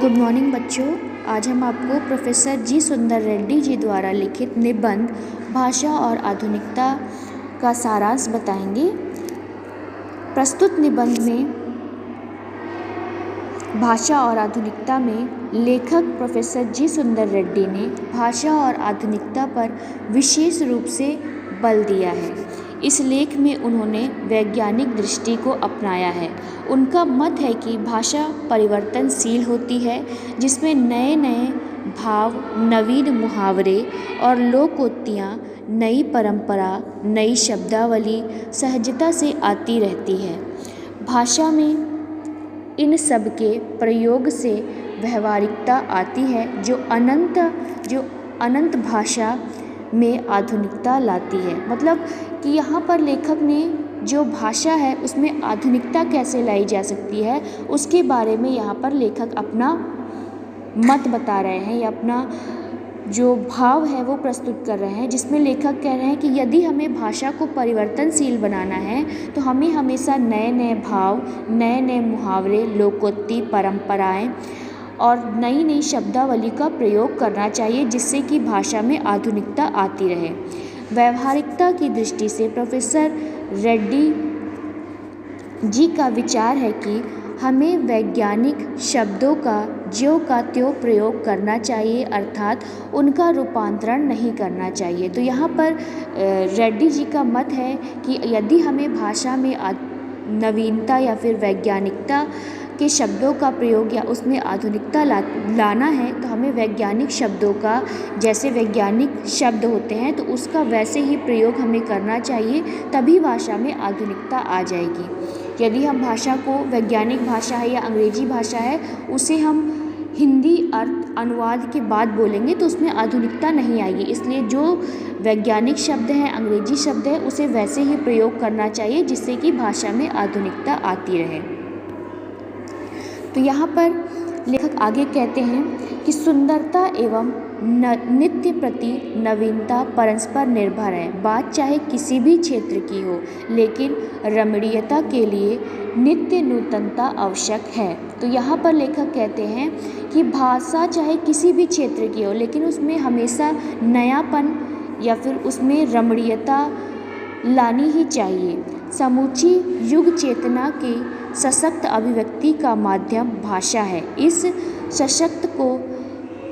Good morning बच्चों। आज हम आपको प्रोफेसर जी सुंदर रेड्डी जी द्वारा लिखित निबंध भाषा और आधुनिकता का सारांश बताएंगे। प्रस्तुत निबंध में भाषा और आधुनिकता में लेखक प्रोफेसर जी सुंदर रेड्डी ने भाषा और आधुनिकता पर विशेष रूप से बल दिया है। इस लेख में उन्होंने वैज्ञानिक दृष्टि को अपनाया है। उनका मत है कि भाषा परिवर्तनशील होती है, जिसमें नए नए भाव, नवीन मुहावरे और लोकोक्तियाँ, नई परंपरा, नई शब्दावली सहजता से आती रहती है। भाषा में इन सब के प्रयोग से व्यवहारिकता आती है, जो अनंत भाषा में आधुनिकता लाती है। मतलब कि यहाँ पर लेखक ने जो भाषा है उसमें आधुनिकता कैसे लाई जा सकती है, उसके बारे में यहाँ पर लेखक अपना मत बता रहे हैं या अपना जो भाव है वो प्रस्तुत कर रहे हैं, जिसमें लेखक कह रहे हैं कि यदि हमें भाषा को परिवर्तनशील बनाना है तो हमें हमेशा नए नए भाव, नए नए मुहावरे, लोकोक्ति, परंपराएं और नई नई शब्दावली का प्रयोग करना चाहिए, जिससे कि भाषा में आधुनिकता आती रहे। व्यवहारिकता की दृष्टि से प्रोफेसर रेड्डी जी का विचार है कि हमें वैज्ञानिक शब्दों का ज्यों का त्यों प्रयोग करना चाहिए, अर्थात उनका रूपांतरण नहीं करना चाहिए। तो यहाँ पर रेड्डी जी का मत है कि यदि हमें भाषा में नवीनता या फिर वैज्ञानिकता के शब्दों का प्रयोग या उसमें आधुनिकता लाना है तो हमें वैज्ञानिक शब्दों का, जैसे वैज्ञानिक शब्द होते हैं तो उसका वैसे ही प्रयोग हमें करना चाहिए, तभी भाषा में आधुनिकता आ जाएगी। यदि हम भाषा को, वैज्ञानिक भाषा है या अंग्रेजी भाषा है, उसे हम हिंदी अर्थ अनुवाद के बाद बोलेंगे तो उसमें आधुनिकता नहीं आएगी। इसलिए जो वैज्ञानिक शब्द हैं, अंग्रेजी शब्द है, उसे वैसे ही प्रयोग करना चाहिए, जिससे कि भाषा में आधुनिकता आती रहे। तो यहाँ पर लेखक आगे कहते हैं कि सुंदरता एवं नित्य प्रति नवीनता परस्पर निर्भर है। बात चाहे किसी भी क्षेत्र की हो, लेकिन रमणीयता के लिए नित्य नूतनता आवश्यक है। तो यहाँ पर लेखक कहते हैं कि भाषा चाहे किसी भी क्षेत्र की हो, लेकिन उसमें हमेशा नयापन या फिर उसमें रमणीयता लानी ही चाहिए। समूची युग चेतना के सशक्त अभिव्यक्ति का माध्यम भाषा है। इस सशक्त को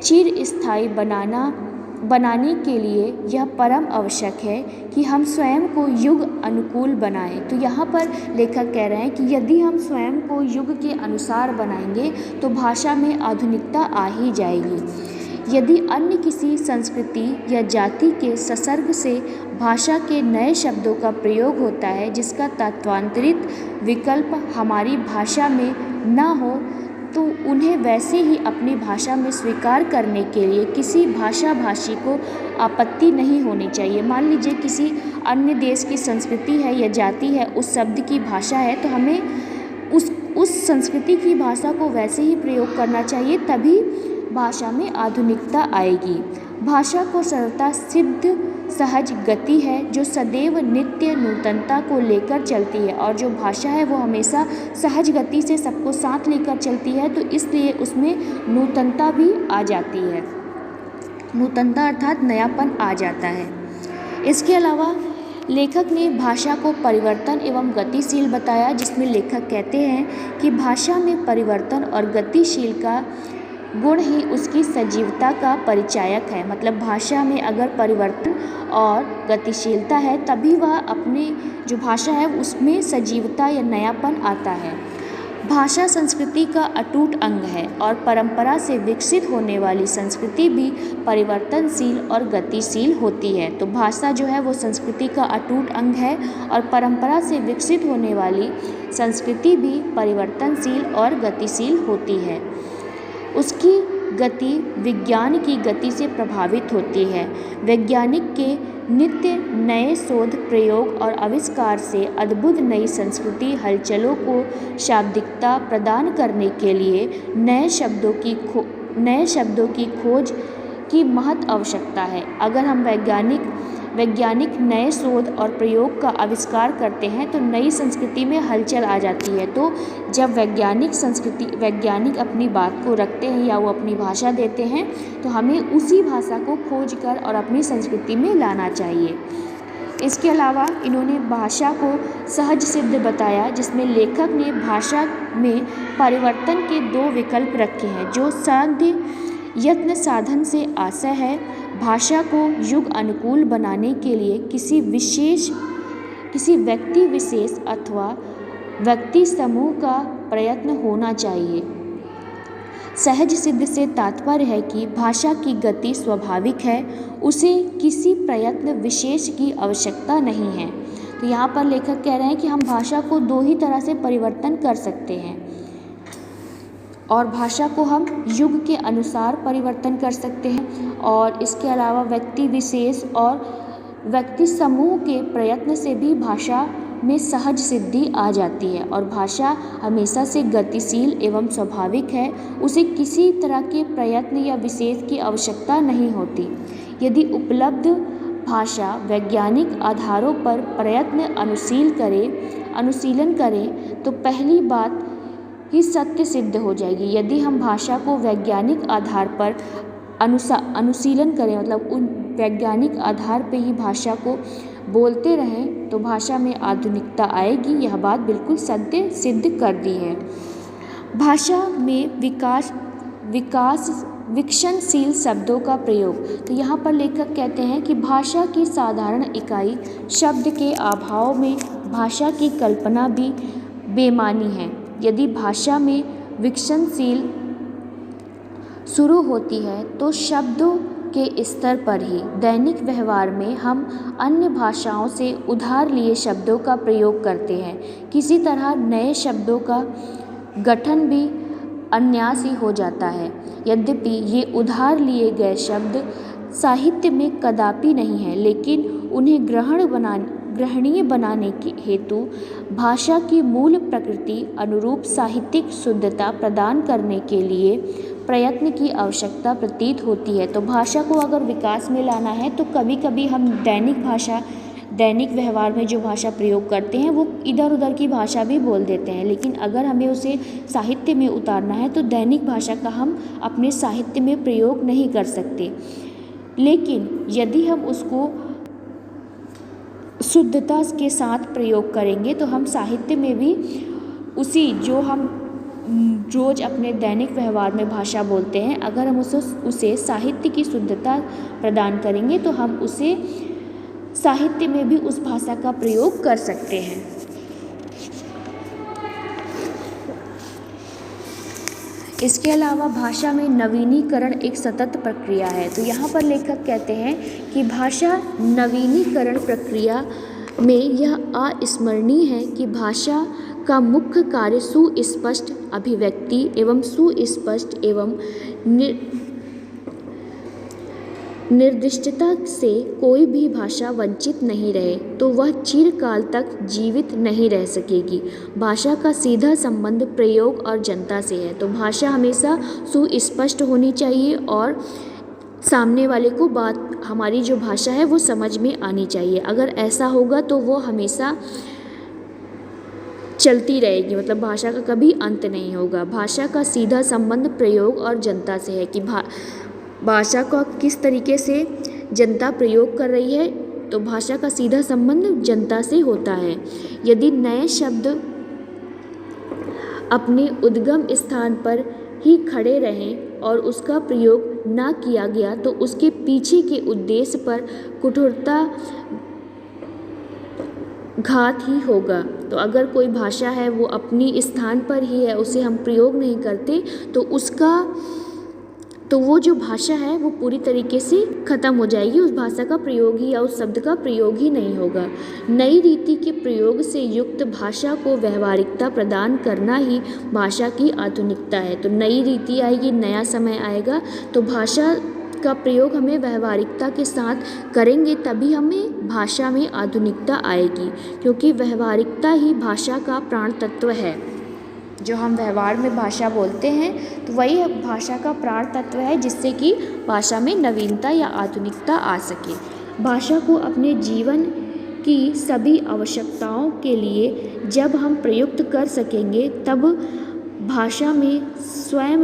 चिरस्थायी बनाने के लिए यह परम आवश्यक है कि हम स्वयं को युग अनुकूल बनाएं। तो यहाँ पर लेखक कह रहे हैं कि यदि हम स्वयं को युग के अनुसार बनाएंगे तो भाषा में आधुनिकता आ ही जाएगी। यदि अन्य किसी संस्कृति या जाति के संसर्ग से भाषा के नए शब्दों का प्रयोग होता है, जिसका तत्वांतरित विकल्प हमारी भाषा में न हो, तो उन्हें वैसे ही अपनी भाषा में स्वीकार करने के लिए किसी भाषाभाषी को आपत्ति नहीं होनी चाहिए। मान लीजिए किसी अन्य देश की संस्कृति है या जाति है, उस शब्द की भाषा है, तो हमें उस संस्कृति की भाषा को वैसे ही प्रयोग करना चाहिए, तभी भाषा में आधुनिकता आएगी। भाषा को सरलता सिद्ध सहज गति है, जो सदैव नित्य नूतनता को लेकर चलती है, और जो भाषा है वो हमेशा सहज गति से सबको साथ लेकर चलती है, तो इसलिए उसमें नूतनता भी आ जाती है। नूतनता अर्थात नयापन आ जाता है। इसके अलावा लेखक ने भाषा को परिवर्तन एवं गतिशील बताया, जिसमें लेखक कहते हैं कि भाषा में परिवर्तन और गतिशील का गुण ही उसकी सजीवता का परिचायक है। मतलब भाषा में अगर परिवर्तन और गतिशीलता है, तभी वह अपने जो भाषा है उसमें सजीवता या नयापन आता है। भाषा संस्कृति का अटूट अंग है, और परंपरा से विकसित होने वाली संस्कृति भी परिवर्तनशील और गतिशील होती है। तो भाषा जो है वो संस्कृति का अटूट अंग है, और परंपरा से विकसित होने वाली संस्कृति भी परिवर्तनशील और गतिशील होती है। उसकी गति विज्ञान की गति से प्रभावित होती है। वैज्ञानिक के नित्य नए शोध, प्रयोग और आविष्कार से अद्भुत नई संस्कृति हलचलों को शाब्दिकता प्रदान करने के लिए नए शब्दों की खोज की महत आवश्यकता है। अगर हम वैज्ञानिक वैज्ञानिक नए शोध और प्रयोग का आविष्कार करते हैं तो नई संस्कृति में हलचल आ जाती है। तो जब वैज्ञानिक अपनी बात को रखते हैं या वो अपनी भाषा देते हैं तो हमें उसी भाषा को खोज कर और अपनी संस्कृति में लाना चाहिए। इसके अलावा इन्होंने भाषा को सहज सिद्ध बताया, जिसमें लेखक ने भाषा में परिवर्तन के 2 विकल्प रखे हैं, जो साध्य यत्न साधन से आशय है। भाषा को युग अनुकूल बनाने के लिए किसी व्यक्ति विशेष अथवा व्यक्ति समूह का प्रयत्न होना चाहिए। सहज सिद्ध से तात्पर्य है कि भाषा की गति स्वाभाविक है, उसे किसी प्रयत्न विशेष की आवश्यकता नहीं है। तो यहाँ पर लेखक कह रहे हैं कि हम भाषा को 2 ही तरह से परिवर्तन कर सकते हैं और भाषा को हम युग के अनुसार परिवर्तन कर सकते हैं और इसके अलावा व्यक्ति विशेष और व्यक्ति समूह के प्रयत्न से भी भाषा में सहज सिद्धि आ जाती है। और भाषा हमेशा से गतिशील एवं स्वाभाविक है, उसे किसी तरह के प्रयत्न या विशेष की आवश्यकता नहीं होती। यदि उपलब्ध भाषा वैज्ञानिक आधारों पर प्रयत्न अनुशीलन करें तो पहली बात ही सत्य सिद्ध हो जाएगी। यदि हम भाषा को वैज्ञानिक आधार पर अनुशीलन करें, मतलब उन वैज्ञानिक आधार पे ही भाषा को बोलते रहें तो भाषा में आधुनिकता आएगी। यह बात बिल्कुल सत्य सिद्ध कर दी है। भाषा में विकसनशील शब्दों का प्रयोग। तो यहाँ पर लेखक कहते हैं कि भाषा की साधारण इकाई शब्द के अभाव में भाषा की कल्पना भी बेमानी है। यदि भाषा में विकसनशील शुरू होती है तो शब्दों के स्तर पर ही दैनिक व्यवहार में हम अन्य भाषाओं से उधार लिए शब्दों का प्रयोग करते हैं। किसी तरह नए शब्दों का गठन भी अन्यास ही हो जाता है। यद्यपि ये उधार लिए गए शब्द साहित्य में कदापि नहीं है, लेकिन उन्हें ग्रहणीय बनाने के हेतु भाषा की मूल प्रकृति अनुरूप साहित्यिक शुद्धता प्रदान करने के लिए प्रयत्न की आवश्यकता प्रतीत होती है। तो भाषा को अगर विकास में लाना है तो कभी कभी हम दैनिक व्यवहार में जो भाषा प्रयोग करते हैं वो इधर उधर की भाषा भी बोल देते हैं, लेकिन अगर हमें उसे साहित्य में उतारना है तो दैनिक भाषा का हम अपने साहित्य में प्रयोग नहीं कर सकते। लेकिन यदि हम उसको शुद्धता के साथ प्रयोग करेंगे तो हम साहित्य में भी उसी जो हम रोज़ अपने दैनिक व्यवहार में भाषा बोलते हैं, अगर हम उसे साहित्य की शुद्धता प्रदान करेंगे तो हम उसे साहित्य में भी उस भाषा का प्रयोग कर सकते हैं। इसके अलावा भाषा में नवीनीकरण एक सतत प्रक्रिया है। तो यहाँ पर लेखक कहते हैं कि भाषा नवीनीकरण प्रक्रिया में यह अविस्मरणीय है कि भाषा का मुख्य कार्य सुस्पष्ट अभिव्यक्ति एवं सुस्पष्ट एवं निर्दिष्टता से कोई भी भाषा वंचित नहीं रहे तो वह चिरकाल तक जीवित नहीं रह सकेगी। भाषा का सीधा संबंध प्रयोग और जनता से है। तो भाषा हमेशा सुस्पष्ट होनी चाहिए और सामने वाले को बात हमारी जो भाषा है वो समझ में आनी चाहिए। अगर ऐसा होगा तो वो हमेशा चलती रहेगी, मतलब भाषा का कभी अंत नहीं होगा। भाषा का सीधा संबंध प्रयोग और जनता से है कि भाषा का किस तरीके से जनता प्रयोग कर रही है, तो भाषा का सीधा संबंध जनता से होता है। यदि नए शब्द अपने उद्गम स्थान पर ही खड़े रहें और उसका प्रयोग ना किया गया तो उसके पीछे के उद्देश्य पर कठोरता घात ही होगा। तो अगर कोई भाषा है वो अपनी स्थान पर ही है, उसे हम प्रयोग नहीं करते तो वो जो भाषा है वो पूरी तरीके से ख़त्म हो जाएगी। उस भाषा का प्रयोग ही या उस शब्द का प्रयोग ही नहीं होगा। नई रीति के प्रयोग से युक्त भाषा को व्यवहारिकता प्रदान करना ही भाषा की आधुनिकता है। तो नई रीति आएगी, नया समय आएगा, तो भाषा का प्रयोग हमें व्यवहारिकता के साथ करेंगे तभी हमें भाषा में आधुनिकता आएगी, क्योंकि व्यवहारिकता ही भाषा का प्राण तत्व है। जो हम व्यवहार में भाषा बोलते हैं तो वही भाषा का प्राण तत्व है जिससे कि भाषा में नवीनता या आधुनिकता आ सके। भाषा को अपने जीवन की सभी आवश्यकताओं के लिए जब हम प्रयुक्त कर सकेंगे तब भाषा में स्वयं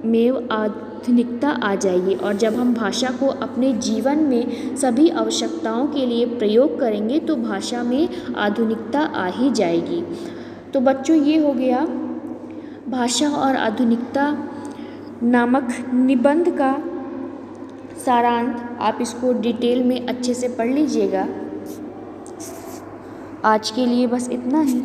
में आधुनिकता आ जाएगी। और जब हम भाषा को अपने जीवन में सभी आवश्यकताओं के लिए प्रयोग करेंगे तो भाषा में आधुनिकता आ ही जाएगी। तो बच्चों, ये हो गया भाषा और आधुनिकता नामक निबंध का सारांश। आप इसको डिटेल में अच्छे से पढ़ लीजिएगा। आज के लिए बस इतना ही।